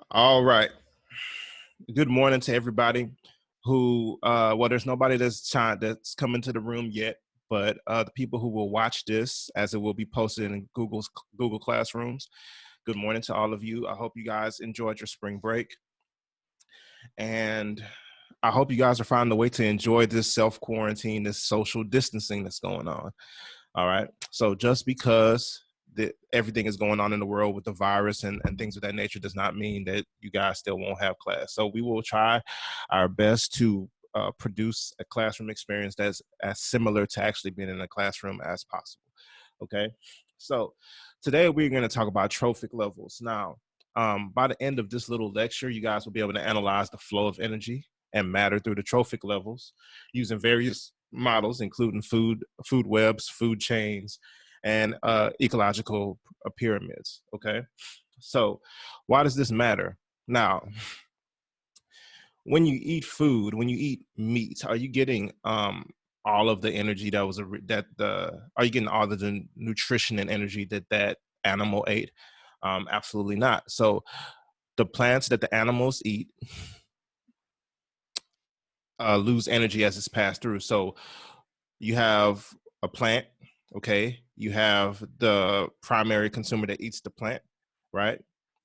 All right. Good morning to everybody who, well, there's nobody that's come into the room yet, but the people who will watch this as it will be posted in Google Classrooms. Good morning to all of you. I hope you guys enjoyed your spring break. And I hope you guys are finding a way to enjoy this self-quarantine, this social distancing that's going on. All right. So just because everything is going on in the world with the virus and things of that nature does not mean that you guys still won't have class. So we will try our best to produce a classroom experience that's as similar to actually being in a classroom as possible. Okay. So today we're going to talk about trophic levels. Now, by the end of this little lecture, you guys will be able to analyze the flow of energy and matter through the trophic levels using various models, including food webs, food chains, and ecological pyramids. Okay, so why does this matter? Now, when you eat food, when you eat meat, are you getting all of the energy that was are you getting all of the nutrition and energy that animal ate? Absolutely not. So the plants that the animals eat lose energy as it's passed through. So you have a plant, okay? You have the primary consumer that eats the plant, right?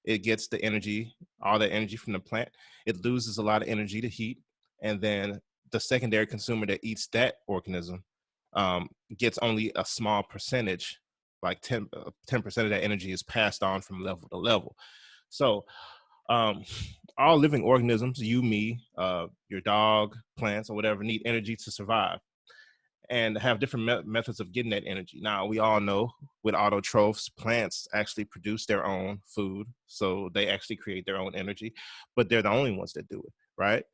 It gets the energy, all the energy from the plant. It loses a lot of energy to heat. And then the secondary consumer that eats that organism gets only a small percentage, like 10% of that energy is passed on from level to level. So all living organisms, you, me, your dog, plants, or whatever, need energy to survive and have different methods of getting that energy. Now, we all know with autotrophs, plants actually produce their own food. So they actually create their own energy, but they're the only ones that do it, right?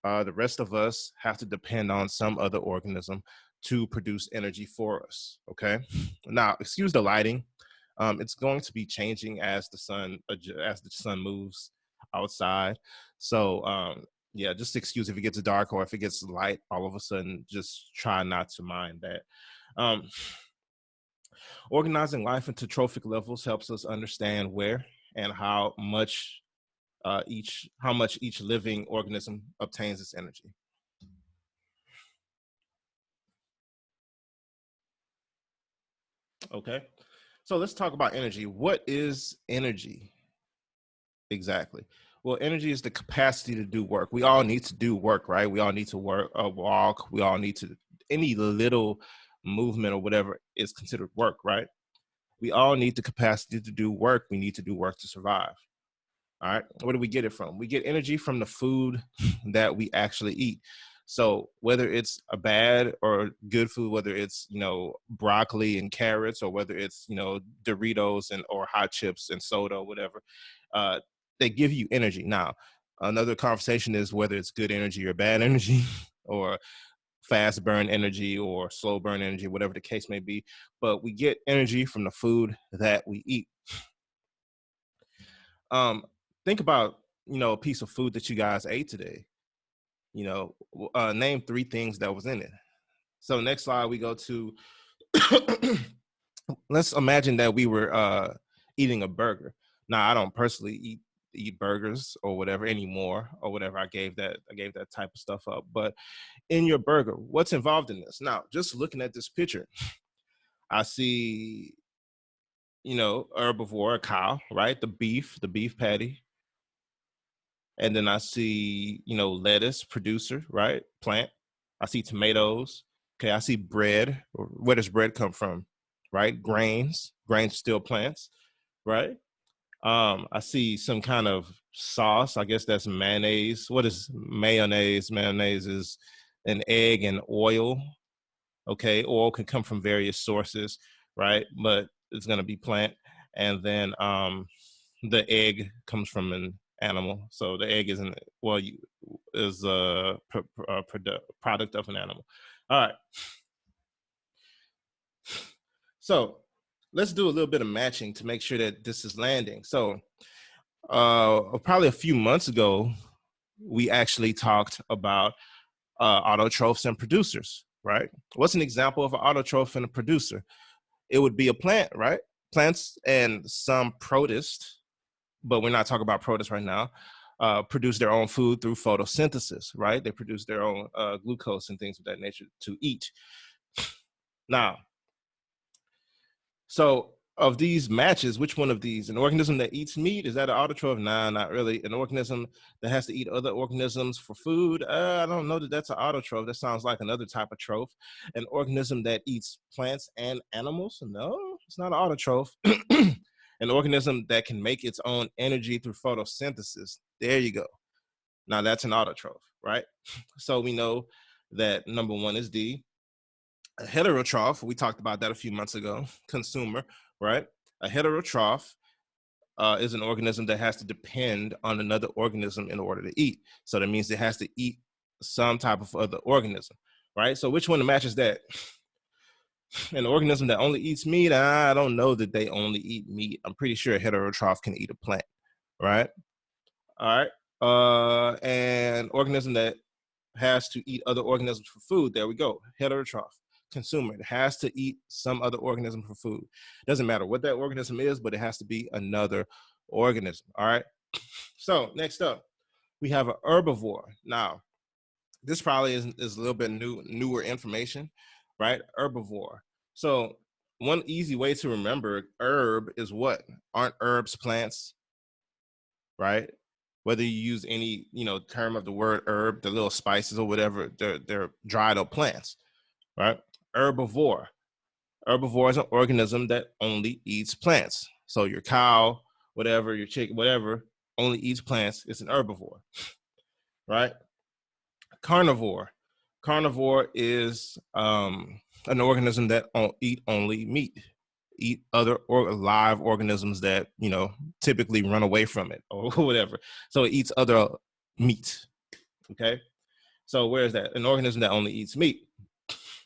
The rest of us have to depend on some other organism to produce energy for us, okay? Now, excuse the lighting. It's going to be changing as the sun moves outside. So yeah, just excuse if it gets dark or if it gets light all of a sudden. Just try not to mind that. Um, Organizing life into trophic levels helps us understand where and how much each living organism obtains its energy. Okay, so let's talk about energy. What is energy exactly? Well, energy is the capacity to do work. We all need to do work, right? We all need to work, walk. We all need to, any little movement or whatever is considered work, right? We all need the capacity to do work. We need to do work to survive. All right. Where do we get it from? We get energy from the food that we actually eat. So whether it's a bad or good food, whether it's, broccoli and carrots, or whether it's, Doritos and or hot chips and soda or whatever, uh, they give you energy. Now, another conversation is whether it's good energy or bad energy, or fast burn energy or slow burn energy, whatever the case may be. But we get energy from the food that we eat. Um, think about, a piece of food that you guys ate today. Name three things that was in it. So next slide, we go to, let's imagine that we were eating a burger. Now, I don't personally eat burgers or whatever anymore, or whatever. I gave that type of stuff up. But in your burger, what's involved in this? Now, just looking at this picture, I see, herbivore, a cow, right? The beef patty. And then I see, lettuce, producer, right? Plant. I see tomatoes. Okay, I see bread. Where does bread come from? Right? Grains. Grains still plants, right? I see some kind of sauce. I guess that's mayonnaise. What is mayonnaise? Mayonnaise is an egg and oil. Okay, oil can come from various sources, right? But it's gonna be plant. And then the egg comes from an animal. So the egg isn't is a product of an animal. All right. So let's do a little bit of matching to make sure that this is landing. So probably a few months ago, we actually talked about autotrophs and producers, right? What's an example of an autotroph and a producer? It would be a plant, right? Plants and some protist, but we're not talking about protists right now, produce their own food through photosynthesis, right? They produce their own glucose and things of that nature to eat. Now, so of these matches, which one of these? An organism that eats meat, is that an autotroph? Nah, not really. An organism that has to eat other organisms for food, I don't know that that's an autotroph. That sounds like another type of troph. An organism that eats plants and animals? No, it's not an autotroph. An organism that can make its own energy through photosynthesis. There you go. Now that's an autotroph, right? So we know that number one is D. A heterotroph, we talked about that a few months ago, consumer, right? A heterotroph is an organism that has to depend on another organism in order to eat. So that means it has to eat some type of other organism, right? So which one matches that? An organism that only eats meat, I don't know that they only eat meat. I'm pretty sure a heterotroph can eat a plant, right? All right. An organism that has to eat other organisms for food. There we go. Heterotroph. Consumer. It has to eat some other organism for food. Doesn't matter what that organism is, but it has to be another organism. All right. So next up, we have an herbivore. Now, this probably is a little bit newer information, right? Herbivore. So one easy way to remember herb is what? Aren't herbs plants, right? Whether you use any term of the word herb, the little spices or whatever, they're dried up plants, right? Herbivore. Herbivore is an organism that only eats plants. So your cow, whatever, your chicken, whatever, only eats plants. It's an herbivore, right? Carnivore. Carnivore is an organism that eat only meat, eat other live organisms that typically run away from it or whatever. So it eats other meat. Okay, so where is that? An organism that only eats meat.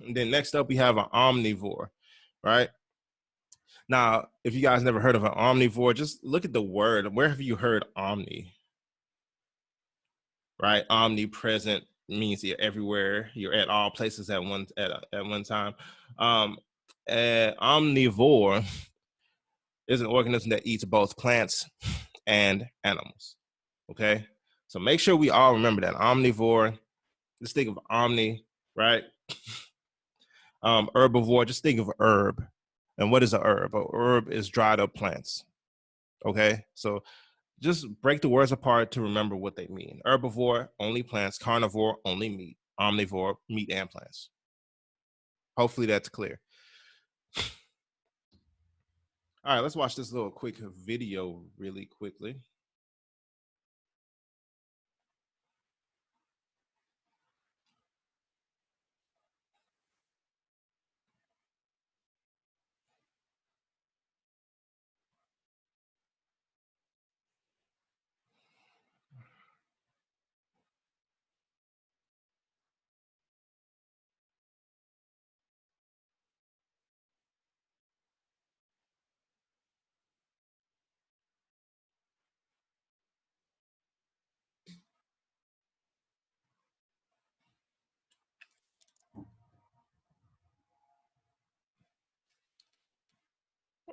And then next up we have an omnivore, right? Now, if you guys never heard of an omnivore, just look at the word. Where have you heard omni? Right, omnipresent means you're everywhere. You're at all places at one time. An omnivore is an organism that eats both plants and animals. Okay, so make sure we all remember that omnivore. Just think of omni, right? Herbivore. Just think of herb. And what is a herb? A herb is dried up plants. Okay, so just break the words apart to remember what they mean. Herbivore, only plants. Carnivore, only meat. Omnivore, meat and plants. Hopefully that's clear. All right, let's watch this little quick video really quickly.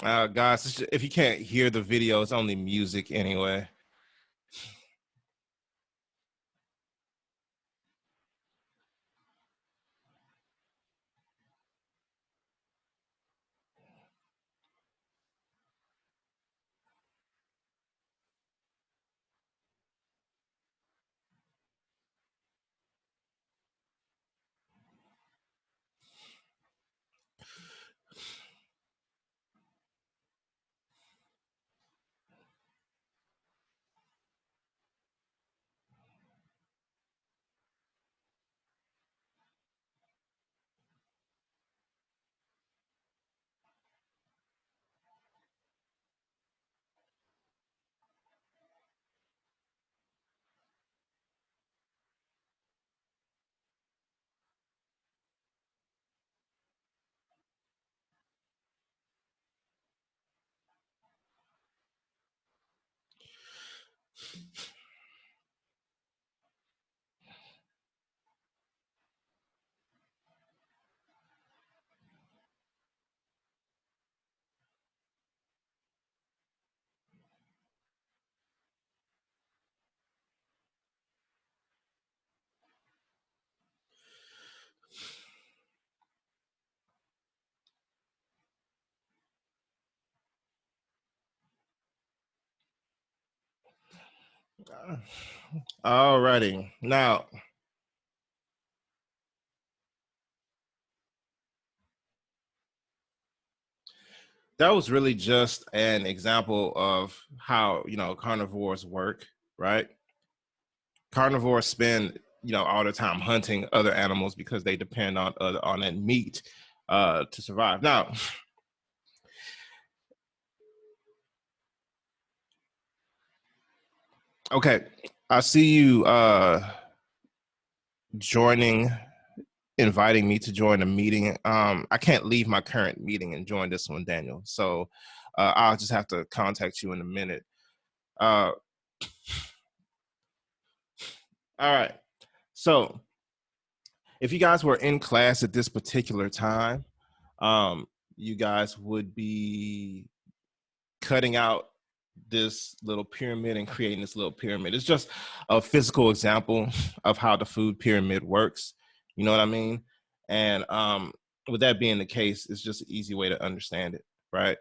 Guys, if you can't hear the video, it's only music anyway. Alrighty. Now, that was really just an example of how, carnivores work, right? Carnivores spend, all the time hunting other animals because they depend on that meat to survive. Now, okay, I see you joining, inviting me to join a meeting. I can't leave my current meeting and join this one, Daniel. So I'll just have to contact you in a minute. Uh, all right. So if you guys were in class at this particular time, um, you guys would be cutting out this little pyramid and creating this little pyramid. It's just a physical example of how the food pyramid works. You know what I mean? And with that being the case, it's just an easy way to understand it, right?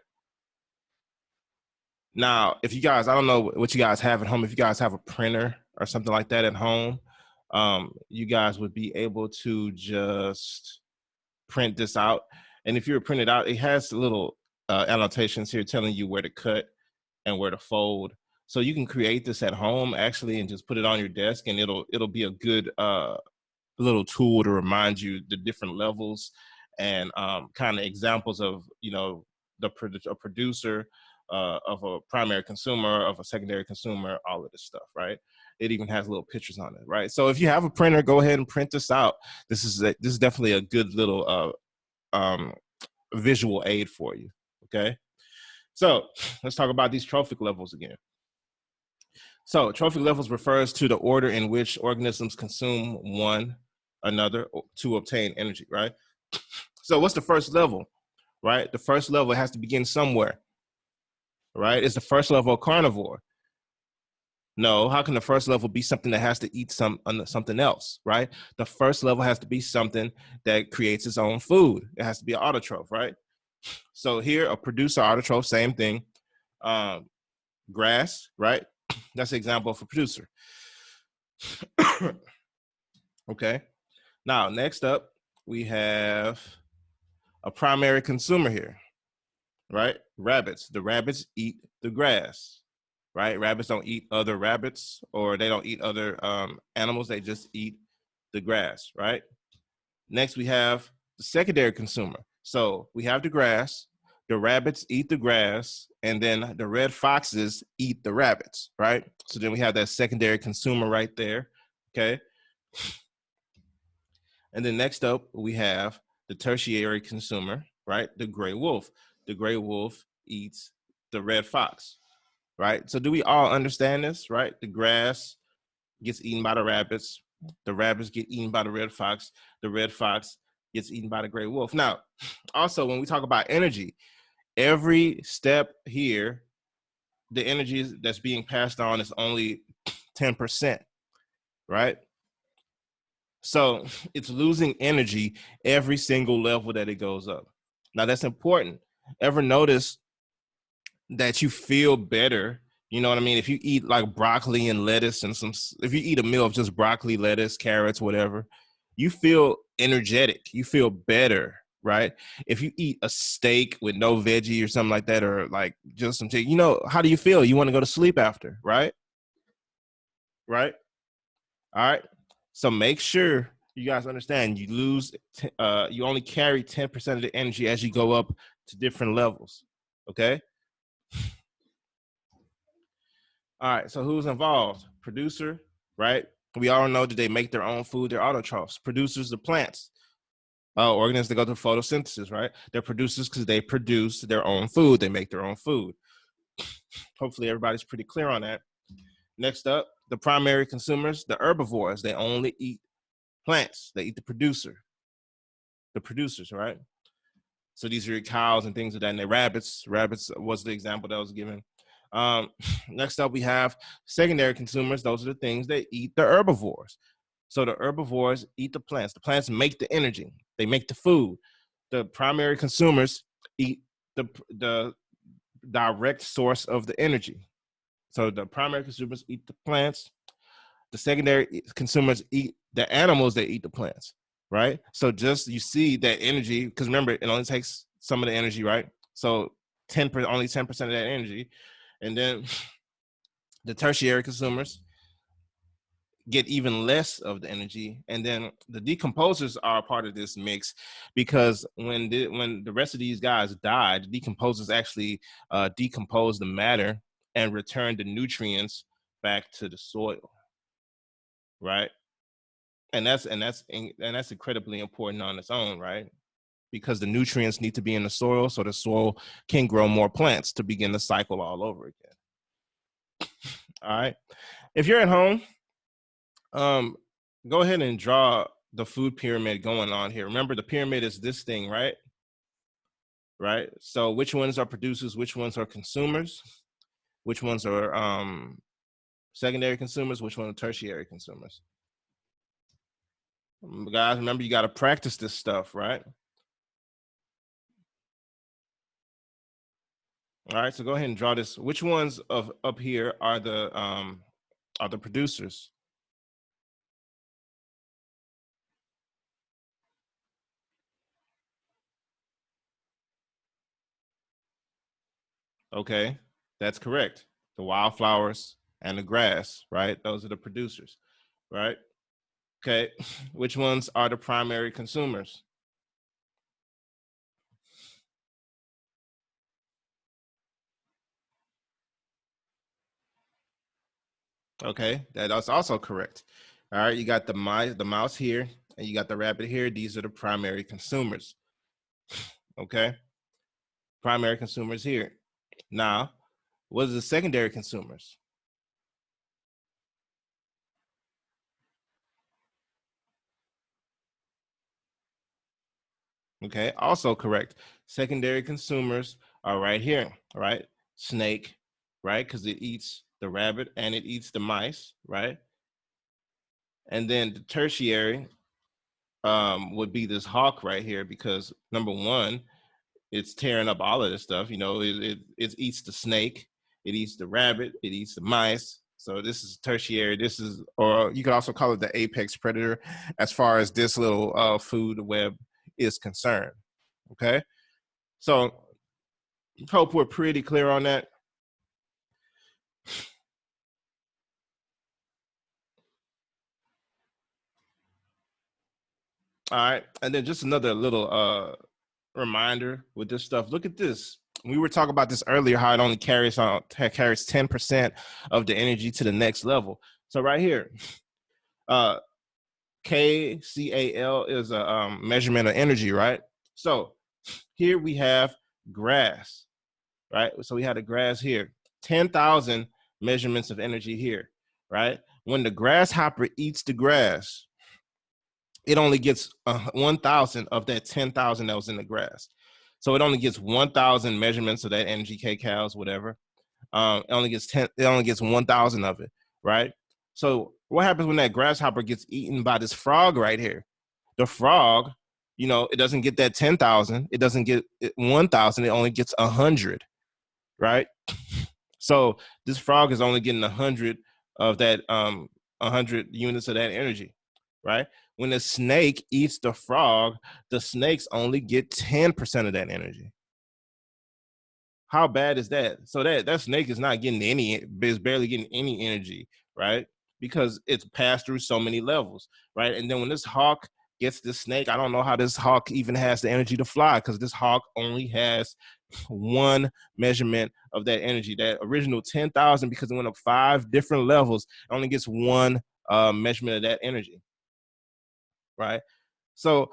Now, if you guys, I don't know what you guys have at home. If you guys have a printer or something like that at home, you guys would be able to just print this out. And if you're printed out, it has little annotations here telling you where to cut and where to fold. So you can create this at home actually and just put it on your desk, and it'll be a good little tool to remind you the different levels and kind of examples of a producer, of a primary consumer, of a secondary consumer, all of this stuff, right? It even has little pictures on it, right? So if you have a printer, go ahead and print this out. This is definitely a good little visual aid for you. Okay, so let's talk about these trophic levels again. So trophic levels refers to the order in which organisms consume one another to obtain energy, right? So what's the first level, right? The first level has to begin somewhere, right? It's the first level of carnivore. No, how can the first level be something that has to eat something else, right? The first level has to be something that creates its own food. It has to be an autotroph, right? So here, a producer autotroph, same thing. Um, Grass, right? That's an example of a producer. Okay. Now, next up, we have a primary consumer here, right? Rabbits. The rabbits eat the grass, right? Rabbits don't eat other rabbits, or they don't eat other animals. They just eat the grass, right? Next, we have the secondary consumer. So we have the grass, the rabbits eat the grass, and then the red foxes eat the rabbits, right? So then we have that secondary consumer right there, okay? And then next up, we have the tertiary consumer, right? The gray wolf. The gray wolf eats the red fox, right? So do we all understand this, right? The grass gets eaten by the rabbits get eaten by the red fox gets eaten by the gray wolf. Now, also, when we talk about energy, every step here, the energy that's being passed on is only 10%, right? So it's losing energy every single level that it goes up. Now that's important. Ever notice that you feel better? You know what I mean? If you eat like broccoli and lettuce and if you eat a meal of just broccoli, lettuce, carrots, whatever, you feel energetic. You feel better, right? If you eat a steak with no veggie or something like that, or like just some chicken, how do you feel? You want to go to sleep after, right? Right? All right. So make sure you guys understand you only carry 10% of the energy as you go up to different levels. Okay. All right. So who's involved? Producer, right? We all know that they make their own food. They're autotrophs. Producers, the plants, organisms that go through photosynthesis, right? They're producers because they produce their own food. They make their own food. Hopefully, everybody's pretty clear on that. Next up, the primary consumers, the herbivores. They only eat plants. They eat the producers, right? So these are your cows and things of that, and the rabbits. Rabbits was the example that was given. Next up, we have secondary consumers. Those are the things that eat the herbivores. So the herbivores eat the plants. The plants make the energy. They make the food. The primary consumers eat the direct source of the energy. So the primary consumers eat the plants. The secondary consumers eat the animals that eat the plants, right? So just you see that energy, because remember, it only takes some of the energy, right? So 10%, only 10% of that energy. And then the tertiary consumers get even less of the energy, and then the decomposers are a part of this mix, because when the rest of these guys died, the decomposers actually decompose the matter and return the nutrients back to the soil, right? And that's incredibly important on its own, right? Because the nutrients need to be in the soil so the soil can grow more plants to begin the cycle all over again. All right, if you're at home, um go ahead and draw the food pyramid going on here. Remember, the pyramid is this thing, right? So which ones are producers, which ones are consumers, which ones are secondary consumers, which ones are tertiary consumers. Guys, remember, you got to practice this stuff, right? All right, so go ahead and draw this. Which ones of up here are the producers? Okay, that's correct. The wildflowers and the grass, right? Those are the producers, right? Okay, which ones are the primary consumers? Okay, that is also correct. All right, you got the mouse here, and you got the rabbit here. These are the primary consumers. Okay, primary consumers here. Now, what is the secondary consumers? Okay, also correct. Secondary consumers are right here, right? Snake, right? Because it eats the rabbit and it eats the mice, right? And then the tertiary would be this hawk right here, because number one, it's tearing up all of this stuff. You know, it eats the snake, it eats the rabbit, it eats the mice. So this is tertiary. This is, or you could also call it the apex predator, as far as this little food web is concerned. Okay, so hope we're pretty clear on that. All right, and then just another little reminder with this stuff. Look at this. We were talking about this earlier, how it only carries 10% of the energy to the next level. So right here, uh, KCAL is a measurement of energy, right? So here we have grass, right? So we had the grass here, 10,000 measurements of energy here, right? When the grasshopper eats the grass, it only gets 1,000 of that 10,000 that was in the grass. So it only gets 1,000 measurements of that energy, kcals, whatever. It only gets 10. It only gets 1,000 of it, right? So what happens when that grasshopper gets eaten by this frog right here? The frog, it doesn't get that 10,000. It doesn't get 1,000. It only gets 100, right? So this frog is only getting 100 of that 100 units of that energy, right? When the snake eats the frog, the snakes only get 10% of that energy. How bad is that? So that snake is not getting is barely getting any energy, right? Because it's passed through so many levels, right? And then when this hawk gets this snake, I don't know how this hawk even has the energy to fly, because this hawk only has one measurement of that energy. That original 10,000, because it went up 5 different levels, only gets one measurement of that energy, right? So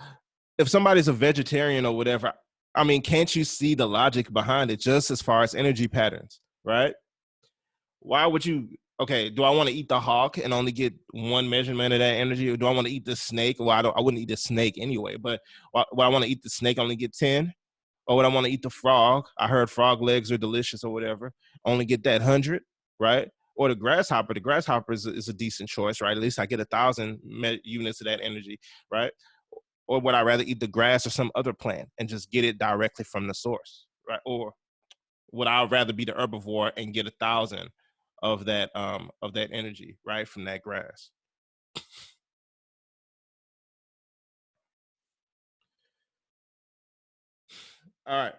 if somebody's a vegetarian or whatever, I mean, can't you see the logic behind it, just as far as energy patterns, right? Why would you? Okay, do I want to eat the hawk and only get one measurement of that energy, or do I want to eat the snake? Well, I wouldn't eat the snake anyway, but would I want to eat the snake, only get 10? Or would I want to eat the frog? I heard frog legs are delicious or whatever, only get that 100, right? Or the grasshopper. The grasshopper is a decent choice, right? At least I get 1,000 units of that energy, right? Or would I rather eat the grass or some other plant and just get it directly from the source, right? Or would I rather be the herbivore and get 1,000 of that energy, right, from that grass. All right.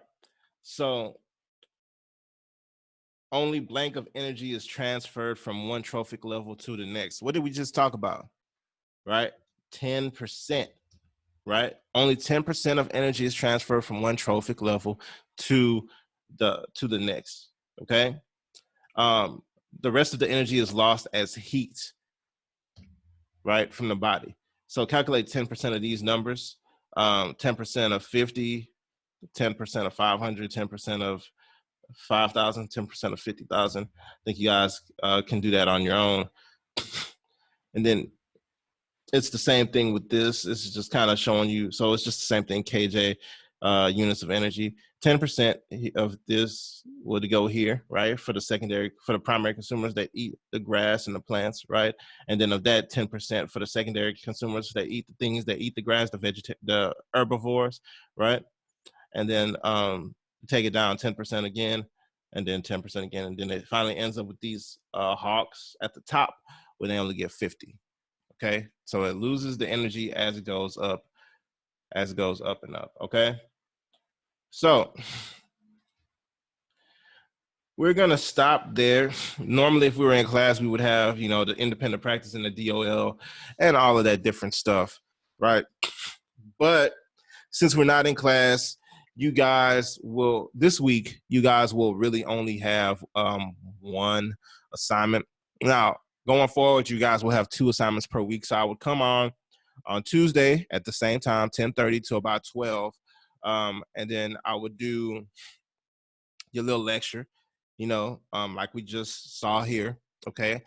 So only blank of energy is transferred from one trophic level to the next. What did we just talk about? Right? 10%. Right? Only 10% of energy is transferred from one trophic level to the next. Okay. Um, the rest of the energy is lost as heat, right, from the body. So calculate 10% of these numbers. 10% of 50, 10% of 500, 10% of 5,000, 10% of 50,000. I think you guys can do that on your own. And then it's the same thing with this. This is just kind of showing you. So it's just the same thing, kJ, units of energy. 10% of this would go here, right? For the primary consumers that eat the grass and the plants, right? And then of that 10% for the secondary consumers that eat the things that eat the grass, the herbivores, right? And then take it down 10% again, and then 10% again. And then it finally ends up with these hawks at the top where they only get 50. Okay, so it loses the energy as it goes up, and up. Okay, so we're gonna stop there. Normally, if we were in class, we would have, the independent practice and the DOL and all of that different stuff, right? But since we're not in class, this week you guys will really only have one assignment. Now, going forward, you guys will have 2 assignments per week. So I would come on Tuesday at the same time, 10:30 to about 12. And then I would do your little lecture, like we just saw here. Okay.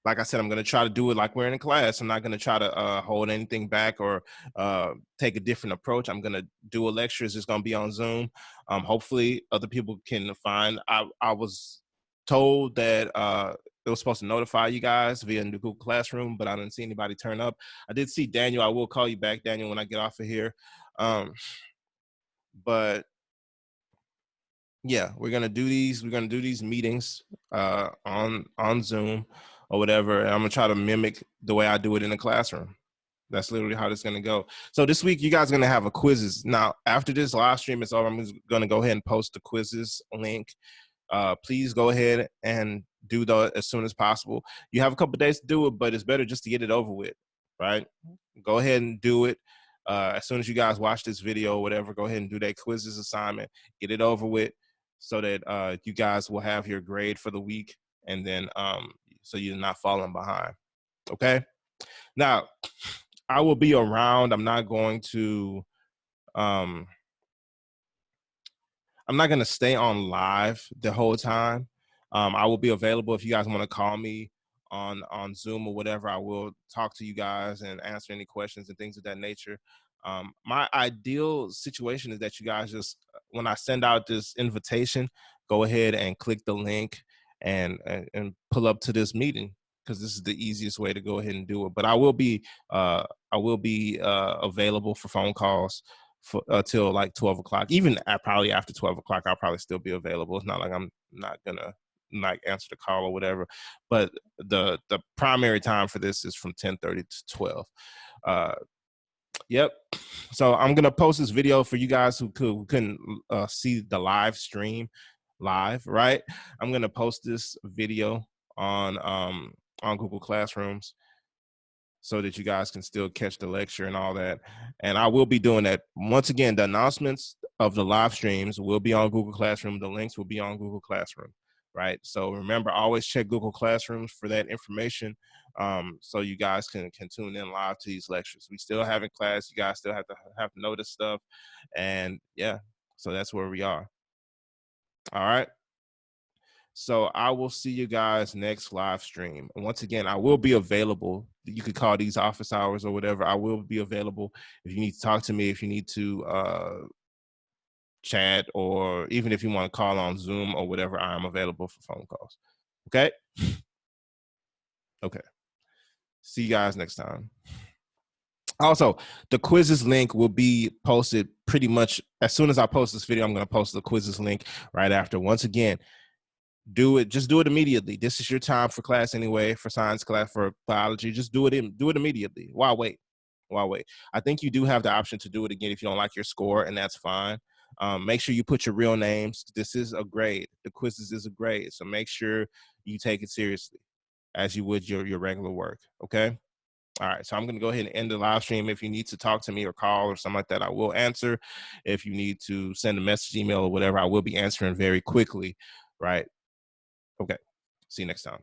Like I said, I'm going to try to do it like we're in a class. I'm not going to try to hold anything back or take a different approach. I'm going to do a lecture. It's just going to be on Zoom. Hopefully other people can find. I was told that it was supposed to notify you guys via the Google Classroom, but I didn't see anybody turn up. I did see Daniel. I will call you back, Daniel, when I get off of here. But yeah, we're gonna do these meetings on Zoom or whatever. And I'm gonna try to mimic the way I do it in the classroom. That's literally how it's gonna go. So this week, you guys are gonna have a quizzes. Now, after this live stream is over, I'm gonna go ahead and post the quizzes link. Please go ahead and do that as soon as possible. You have a couple days to do it, but it's better just to get it over with, right? Go ahead and do it. As soon as you guys watch this video or whatever, go ahead and do that quizzes assignment, get it over with so that you guys will have your grade for the week, and then so you're not falling behind. Okay? Now, I will be around. I'm not going to stay on live the whole time. I will be available if you guys want to call me on Zoom or whatever. I will talk to you guys and answer any questions and things of that nature. My ideal situation is that you guys just, when I send out this invitation, go ahead and click the link and pull up to this meeting, because this is the easiest way to go ahead and do it. But I will be available for phone calls till like 12 o'clock. Even probably after 12 o'clock, I'll probably still be available. It's not like I'm not gonna like answer the call or whatever. But the primary time for this is from 10:30 to 12. Yep. So I'm gonna post this video for you guys who couldn't see the live stream live, right? I'm gonna post this video on Google Classrooms so that you guys can still catch the lecture and all that. And I will be doing that. Once again, the announcements of the live streams will be on Google Classroom. The links will be on Google Classroom, right? So remember, always check Google Classrooms for that information, so you guys can tune in live to these lectures. We still have in class. You guys still have to know this stuff. And yeah, so that's where we are. All right. So I will see you guys next live stream. And once again, I will be available. You could call these office hours or whatever. I will be available if you need to talk to me, if you need to chat, or even if you want to call on Zoom or whatever, I am available for phone calls. Okay? Okay. See you guys next time. Also, the quizzes link will be posted pretty much as soon as I post this video. I'm going to post the quizzes link right after. Once again, do it. Just do it immediately. This is your time for class anyway, for science class, for biology. Just do it immediately. Why wait? Why wait? I think you do have the option to do it again if you don't like your score, and that's fine. Make sure you put your real names. This is a grade. The quizzes is a grade, so make sure you take it seriously as you would your regular work. Okay. All right, so I'm going to go ahead and end the live stream. If you need to talk to me or call or something like that, I will answer. If you need to send a message, email, or whatever, I will be answering very quickly. Right. Okay. See you next time.